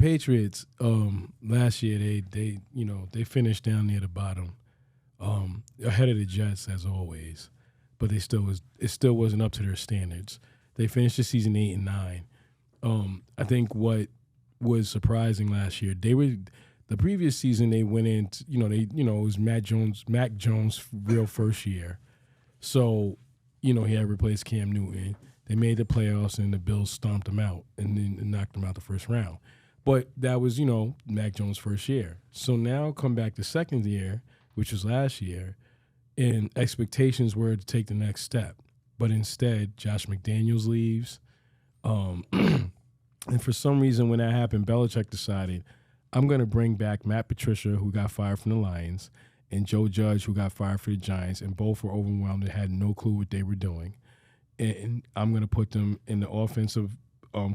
Patriots last year they finished down near the bottom, ahead of the Jets as always, but it still wasn't up to their standards. They finished the season 8-9. I think what was surprising last year, the previous season they went in, it was Mac Jones' real first year. So, he had replaced Cam Newton. They made the playoffs and the Bills stomped them out and then knocked them out the first round. But that was, Mac Jones' first year. So now come back the second year, which was last year, and expectations were to take the next step. But instead, Josh McDaniels leaves. And for some reason, when that happened, Belichick decided, I'm going to bring back Matt Patricia, who got fired from the Lions, and Joe Judge, who got fired for the Giants, and both were overwhelmed and had no clue what they were doing. And I'm going to put them in the offensive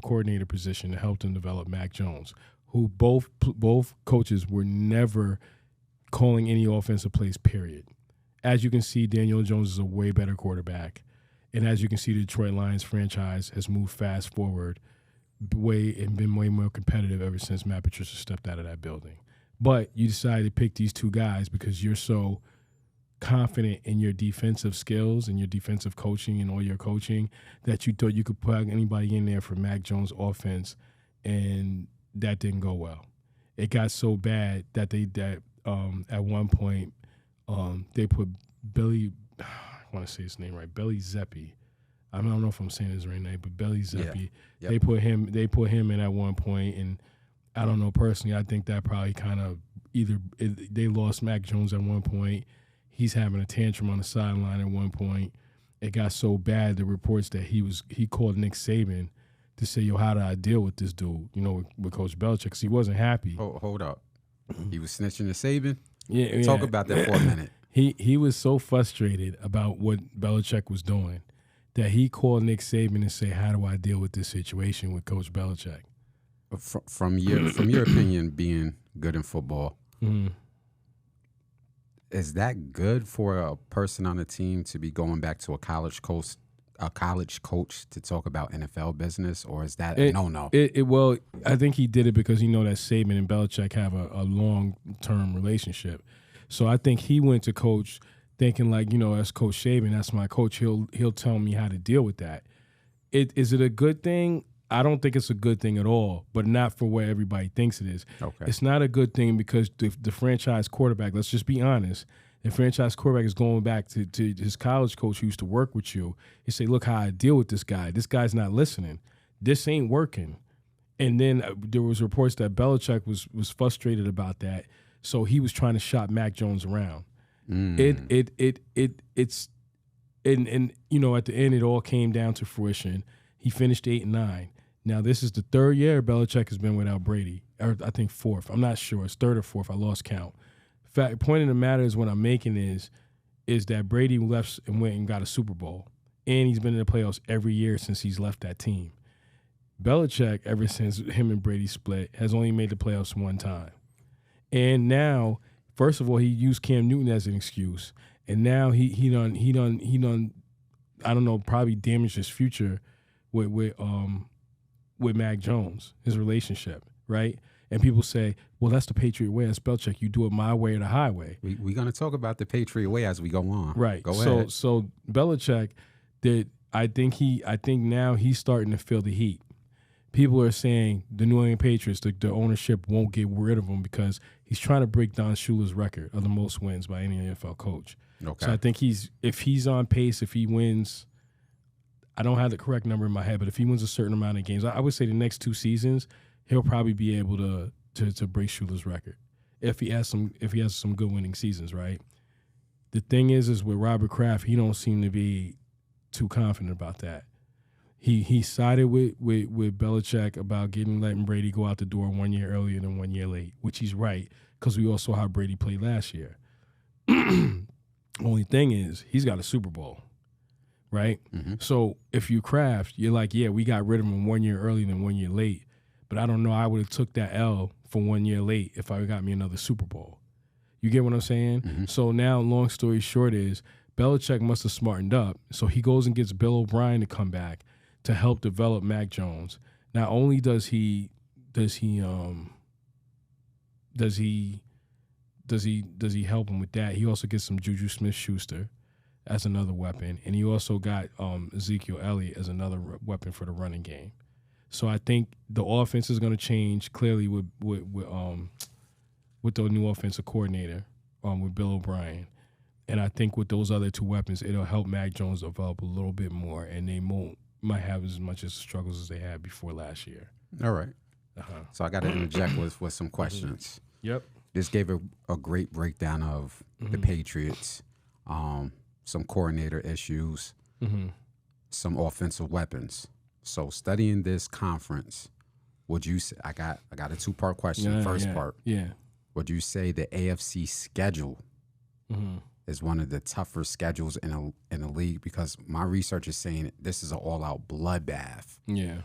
coordinator position to help them develop Mac Jones, who both coaches were never calling any offensive plays, period. As you can see, Daniel Jones is a way better quarterback. And as you can see, the Detroit Lions franchise has moved fast forward and been way more competitive ever since Matt Patricia stepped out of that building. But you decided to pick these two guys because you're so confident in your defensive skills and your defensive coaching and all your coaching that you thought you could plug anybody in there for Mac Jones' offense, and that didn't go well. It got so bad that at one point they put Billy, I want to say his name right, Billy Zeppi. I don't know if I'm saying his right name, but Billy Zeppi. Yeah. Yep. They put him in at one point, and I don't know personally. I think that probably kind of they lost Mac Jones at one point. He's having a tantrum on the sideline at one point. It got so bad, the reports that he called Nick Saban to say, "Yo, how do I deal with this dude?" With Coach Belichick, because he wasn't happy. Hold up, he was snitching to Saban. Yeah, talk about that for a minute. He was so frustrated about what Belichick was doing that he called Nick Saban and say, "How do I deal with this situation with Coach Belichick?" From your opinion, being good in football, is that good for a person on a team to be going back to a college coach to talk about NFL business, or is that a no? Well, I think he did it because that Saban and Belichick have a long-term relationship. So I think he went to coach thinking as Coach Saban, that's my coach. He'll tell me how to deal with that. Is it a good thing? I don't think it's a good thing at all, but not for what everybody thinks it is. Okay. It's not a good thing because the franchise quarterback, let's just be honest, the franchise quarterback is going back to his college coach who used to work with you and say, look how I deal with this guy. This guy's not listening. This ain't working. And then there was reports that Belichick was frustrated about that, so he was trying to shop Mac Jones around. At the end, it all came down to fruition. He finished 8-9. Now, this is the third year Belichick has been without Brady, or I think fourth. I'm not sure. It's third or fourth. I lost count. Point of the matter is what I'm making is that Brady left and went and got a Super Bowl, and he's been in the playoffs every year since he's left that team. Belichick, ever since him and Brady split, has only made the playoffs one time. And now, first of all, he used Cam Newton as an excuse, and now he done I don't know, probably damaged his future with Mac Jones, his relationship, right? And people say, well, that's the Patriot way. That's Belichick. You do it my way or the highway. We're going to talk about the Patriot way as we go on. Right. Go ahead. So Belichick I think now he's starting to feel the heat. People are saying the New England Patriots, the ownership won't get rid of him because he's trying to break Don Shula's record of the most wins by any NFL coach. Okay. So I think if he's on pace, if he wins, I don't have the correct number in my head, but if he wins a certain amount of games, I would say the next 2 seasons, he'll probably be able to break Shula's record if he has some good winning seasons, right? The thing is with Robert Kraft, he don't seem to be too confident about that. He sided with Belichick about letting Brady go out the door 1 year earlier than 1 year late, which he's right because we all saw how Brady played last year. Only thing is he's got a Super Bowl, right? Mm-hmm. So if you Kraft, you're like, yeah, we got rid of him 1 year earlier than 1 year late, but I don't know. I would have took that L for 1 year late if I got me another Super Bowl. You get what I'm saying? Mm-hmm. So now, long story short is Belichick must have smartened up. So he goes and gets Bill O'Brien to come back to help develop Mac Jones. Not only does he does he help him with that? He also gets some Juju Smith-Schuster as another weapon, and he also got Ezekiel Elliott as another weapon for the running game. So I think the offense is going to change clearly with the new offensive coordinator, with Bill O'Brien. And I think with those other two weapons, it'll help Mac Jones develop a little bit more, and they might have as much as struggles as they had before last year. All right. So I got to interject with some questions. Yep. This gave a great breakdown of the Patriots, some coordinator issues, some offensive weapons. So studying this conference, would you say, I got a two-part question. First part. Yeah. Would you say the AFC schedule is one of the tougher schedules in the league? Because my research is saying this is an all-out bloodbath. Yeah.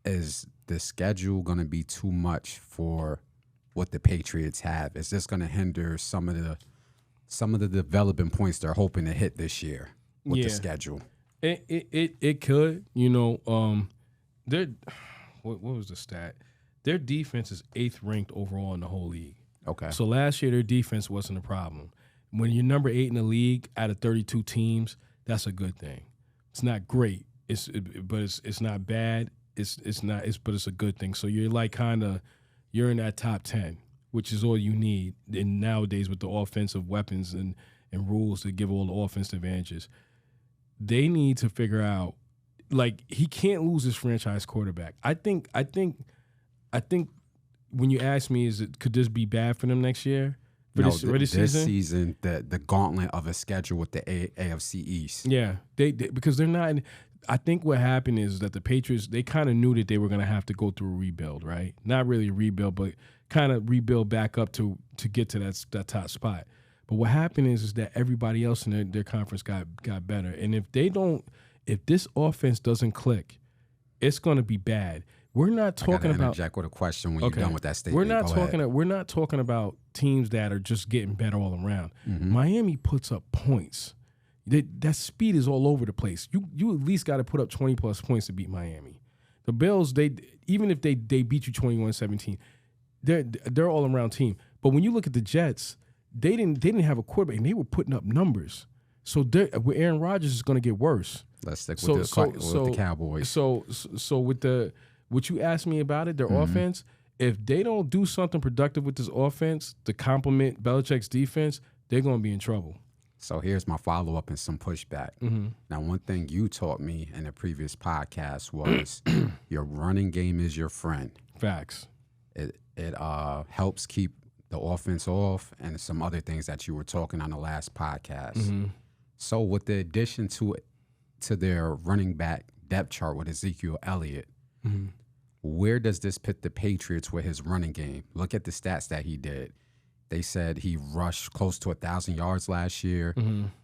Is the schedule going to be too much for what the Patriots have? Is this going to hinder some of the development points they're hoping to hit this year with the schedule? It could. You know, what was the stat? Their defense is 8th ranked overall in the whole league. Okay. So last year their defense wasn't a problem. When you're number 8 in the league out of 32 teams, that's a good thing. It's not great. But it's not bad. But it's a good thing. So you're like you're in that top 10, which is all you need. And nowadays with the offensive weapons and rules to give all the offensive advantages, they need to figure out, like, he can't lose his franchise quarterback. I think when you ask me, could this be bad for them next year? This season, the gauntlet of a schedule with the AFC East. Yeah, they because they're not. I think what happened is that the Patriots, they kind of knew that they were going to have to go through a rebuild, right? Not really a rebuild, but kind of rebuild back up to get to that top spot. But what happened is that everybody else in their conference got better, and if this offense doesn't click, it's going to be bad. We're not talking about. Interject with a question when you're done with that statement. We're not talking about teams that are just getting better all around. Miami puts up points. That speed is all over the place. You at least got to put up 20+ points to beat Miami. The Bills, even if they beat you 21-17, they're all around team. But when you look at the Jets, they didn't have a quarterback and they were putting up numbers. So with Aaron Rodgers is going to get worse. Let's stick with the Cowboys. So with what you asked me about it, their offense, if they don't do something productive with this offense to complement Belichick's defense, they're going to be in trouble. So here's my follow-up and some pushback. Now, one thing you taught me in a previous podcast was your running game is your friend. Facts. It helps keep the offense off and some other things that you were talking on the last podcast. So with the addition to their running back depth chart with Ezekiel Elliott, where does this put the Patriots with his running game? Look at the stats that he did. They said he rushed close to 1,000 yards last year.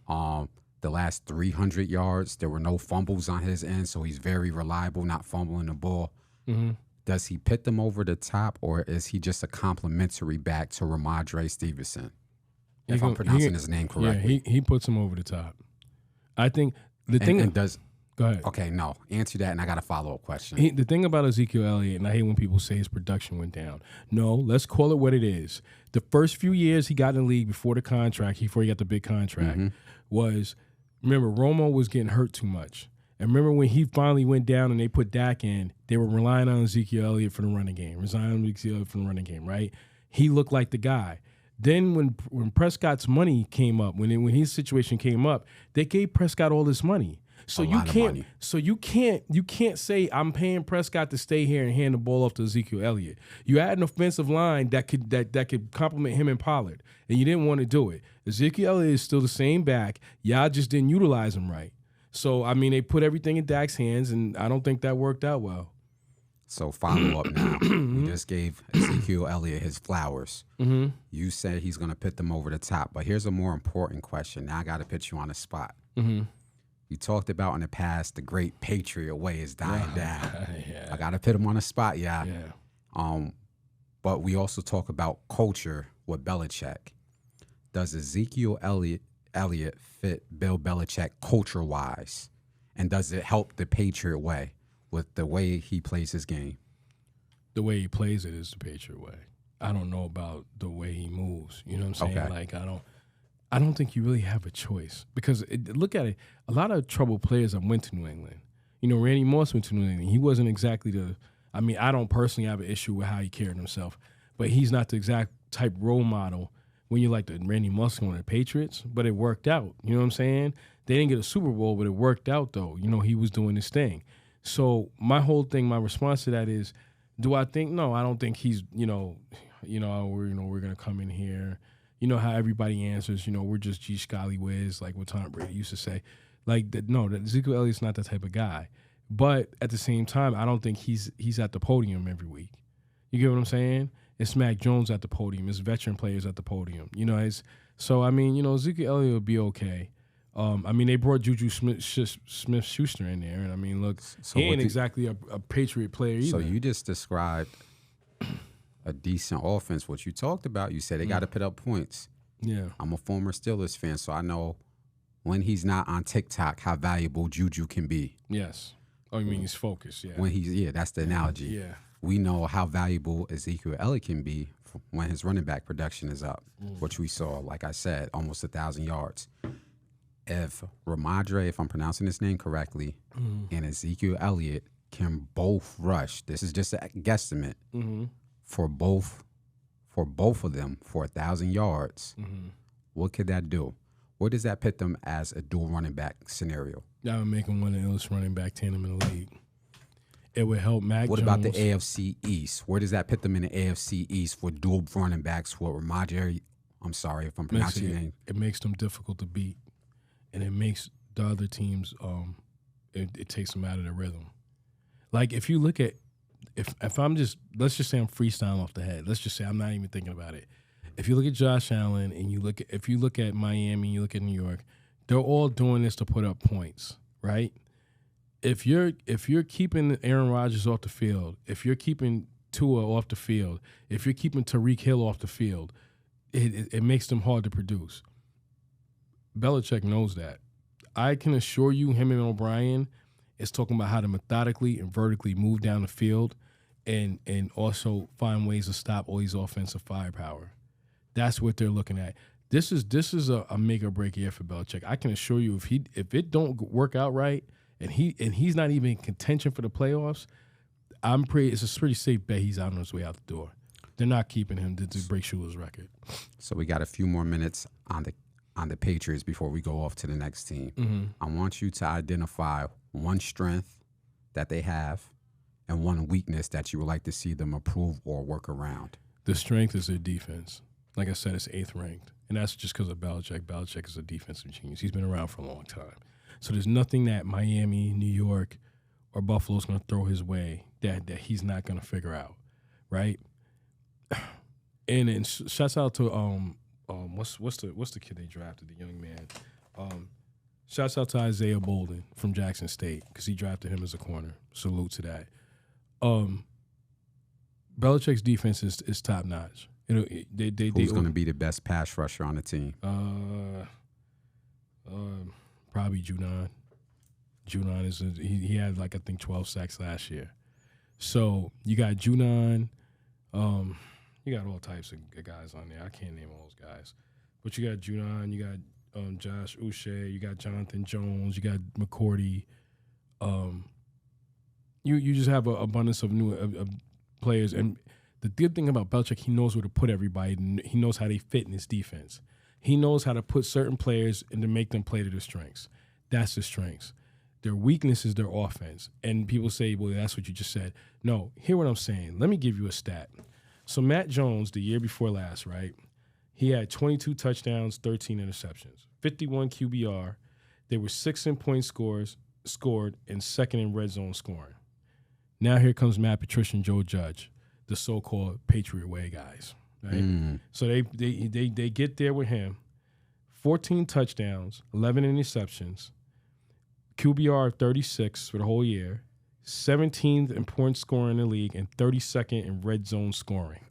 The last 300 yards, there were no fumbles on his end, so he's very reliable, not fumbling the ball. Does he pit them over the top, or is he just a complimentary back to Ramondre Stevenson? If I'm pronouncing his name correctly. Yeah, he puts him over the top. I think the thing does. Go ahead. Okay, no. Answer that, and I got a follow-up question. The thing about Ezekiel Elliott, and I hate when people say his production went down. No, let's call it what it is. The first few years he got in the league before he got the big contract, was, remember, Romo was getting hurt too much. And remember when he finally went down and they put Dak in, they were relying on Ezekiel Elliott for the running game, right? He looked like the guy. Then when Prescott's money came up, when his situation came up, they gave Prescott all this money. So you can't say I'm paying Prescott to stay here and hand the ball off to Ezekiel Elliott. You had an offensive line that could complement him and Pollard, and you didn't want to do it. Ezekiel Elliott is still the same back. Y'all just didn't utilize him right. So I mean, they put everything in Dak's hands, and I don't think that worked out well. So follow up now. We just gave Ezekiel Elliott his flowers. You said he's going to put them over the top, but here's a more important question. Now I got to put you on the spot. You talked about in the past the great Patriot way is dying down. I got to put him on the spot, yeah. But we also talk about culture with Belichick. Does Ezekiel Elliott fit Bill Belichick culture-wise? And does it help the Patriot way with the way he plays his game? The way he plays it is the Patriot way. I don't know about the way he moves. You know what I'm saying? Okay. Like, I don't think you really have a choice because look at it. A lot of troubled players that went to New England. You know, Randy Moss went to New England. He wasn't exactly I mean, I don't personally have an issue with how he carried himself, but he's not the exact type role model when you're like the Randy Moss on the Patriots, but it worked out. You know what I'm saying? They didn't get a Super Bowl, but it worked out though. You know, he was doing his thing. So my whole thing, my response to that is, do I think? No, I don't think he's, we're gonna come in here. You know how everybody answers, we're just G Scally Wiz, like what Tom Brady used to say. Like that, no, that Ezekiel Elliott's not that type of guy. But at the same time, I don't think he's at the podium every week. You get what I'm saying? It's Mac Jones at the podium. It's veteran players at the podium. So I mean, Ezekiel Elliott will be okay. I mean, they brought Juju Smith-Schuster in there, and I mean, look, he ain't exactly a Patriot player either. So you just described a decent offense. What you talked about, you said they got to put up points. Yeah, I'm a former Steelers fan, so I know when he's not on TikTok how valuable Juju can be. Yes. Oh, you mean he's focused? Yeah. When that's the analogy. Yeah. We know how valuable Ezekiel Elliott can be when his running back production is up, which we saw, like I said, almost 1,000 yards. If Ramondre, if I'm pronouncing his name correctly, and Ezekiel Elliott can both rush, this is just a guesstimate, for both of them for 1,000 yards, what could that do? Where does that put them as a dual running back scenario? That would make him one of the illest running back tandem in the league. It would help Mac What Jones. about the AFC East? Where does that put them in the AFC East for dual running backs for Ramondre? I'm sorry if I'm pronouncing your name. It makes them difficult to beat, and it makes the other teams, it takes them out of the rhythm. Like if you look at, if I'm just, let's just say I'm freestyling off the head. Let's just say I'm not even thinking about it. If you look at Josh Allen and if you look at Miami, you look at New York, they're all doing this to put up points, right? If you're keeping Aaron Rodgers off the field, if you're keeping Tua off the field, if you're keeping Tyreek Hill off the field, it makes them hard to produce. Belichick knows that. I can assure you, him and O'Brien is talking about how to methodically and vertically move down the field and also find ways to stop all these offensive firepower. That's what they're looking at. This is a make or break year for Belichick. I can assure you, if it don't work out right, and he's not even in contention for the playoffs, it's a pretty safe bet he's on his way out the door. They're not keeping him to break Schuler's record. So we got a few more minutes on the Patriots before we go off to the next team. I want you to identify one strength that they have and one weakness that you would like to see them improve or work around. The strength is their defense. Like I said, it's 8th ranked. And that's just because of Belichick. Belichick is a defensive genius. He's been around for a long time. So there's nothing that Miami, New York, or Buffalo's going to throw his way that he's not going to figure out, right? And then shouts out to what's the kid they drafted, the young man. Shouts out to Isaiah Bolden from Jackson State because he drafted him as a corner. Salute to that. Belichick's defense is top notch. Who's going to be the best pass rusher on the team? Probably Junan. Junan he had like I think 12 sacks last year. So you got Junan. You got all types of guys on there. I can't name all those guys, but you got Junan. You got Josh Uche. You got Jonathan Jones. You got McCourty. You just have an abundance of new players. And the good thing about Belichick, he knows where to put everybody. And he knows how they fit in his defense. He knows how to put certain players and to make them play to their strengths. That's their strengths. Their weakness is their offense. And people say, well, that's what you just said. No, hear what I'm saying. Let me give you a stat. So Matt Jones, the year before last, right, he had 22 touchdowns, 13 interceptions, 51 QBR. They were 6 in points scored, and 2nd in red zone scoring. Now here comes Matt Patricia and Joe Judge, the so-called Patriot Way guys. Right? So they get there with him, 14 touchdowns, 11 interceptions, QBR 36 for the whole year, 17th in points scoring in the league, and 32nd in red zone scoring.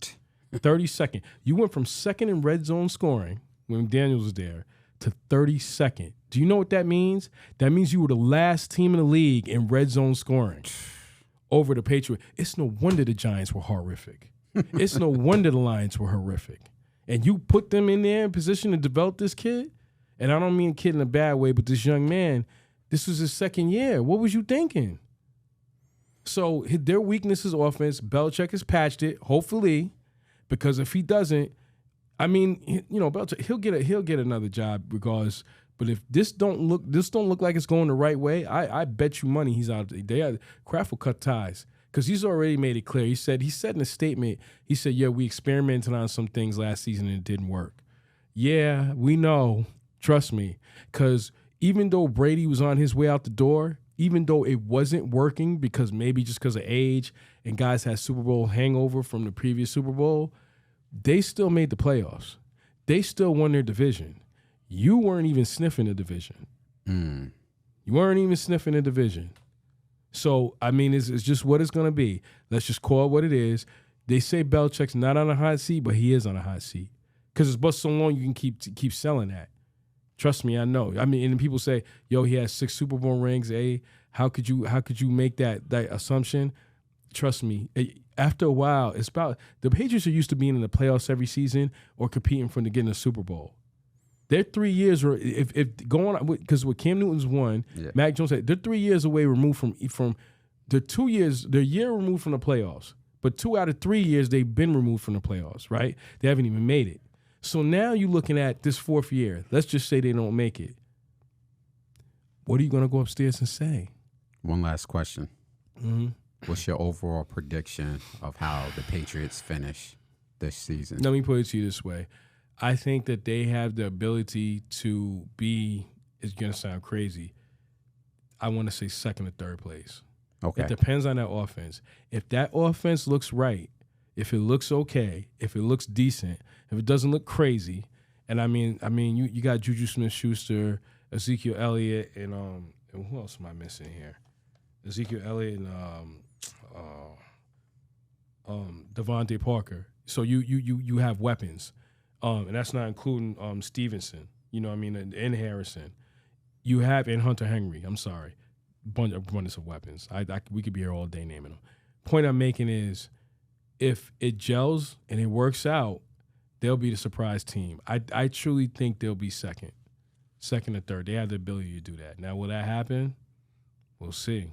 32nd. You went from 2nd in red zone scoring when Daniels was there to 32nd. Do you know what that means? That means you were the last team in the league in red zone scoring. over the Patriots. It's no wonder the Giants were horrific. It's no wonder the Lions were horrific. And you put them in there in position to develop this kid, and I don't mean kid in a bad way, but this young man, this was his second year. What was you thinking? So their weakness is offense. Belichick has patched it, hopefully, because if he doesn't, I mean, Belichick, he'll get another job regardless. But if this don't look like it's going the right way, I bet you money he's out. Kraft will cut ties because he's already made it clear. He said in a statement, he said, "Yeah, we experimented on some things last season and it didn't work." Yeah, we know. Trust me, because even though Brady was on his way out the door, even though it wasn't working because of age and guys had Super Bowl hangover from the previous Super Bowl, they still made the playoffs. They still won their division. You weren't even sniffing the division. You weren't even sniffing the division. So, I mean, it's just what it's going to be. Let's just call it what it is. They say Belichick's not on a hot seat, but he is on a hot seat. Because it's but so long you can keep selling that. Trust me, I know. I mean, and people say, "Yo, he has 6 Super Bowl rings." How could you make that assumption? Trust me. After a while, it's about the Patriots are used to being in the playoffs every season or competing for getting a Super Bowl. They're 3 years, or if going on, because what Cam Newton's won, Mac Jones said they're 3 years away removed from the 2 years, they're a year removed from the playoffs. But 2 out of 3 years they've been removed from the playoffs, right? They haven't even made it. So now you're looking at this 4th year. Let's just say they don't make it. What are you going to go upstairs and say? One last question. Mm-hmm. What's your overall prediction of how the Patriots finish this season? Let me put it to you this way. I think that they have the ability to be, it's going to sound crazy, I want to say 2nd or 3rd place. Okay. It depends on that offense. If that offense looks right, if it looks okay, if it looks decent, if it doesn't look crazy, and I mean, you got Juju Smith-Schuster, Ezekiel Elliott, and who else am I missing here? Ezekiel Elliott and Devontae Parker. So you have weapons, and that's not including Stevenson. You know what I mean, and Harrison. You have and Hunter Henry. I'm sorry, abundance of weapons. We could be here all day naming them. Point I'm making is, if it gels and it works out, they'll be the surprise team. I truly think they'll be second or third. They have the ability to do that. Now, will that happen? We'll see.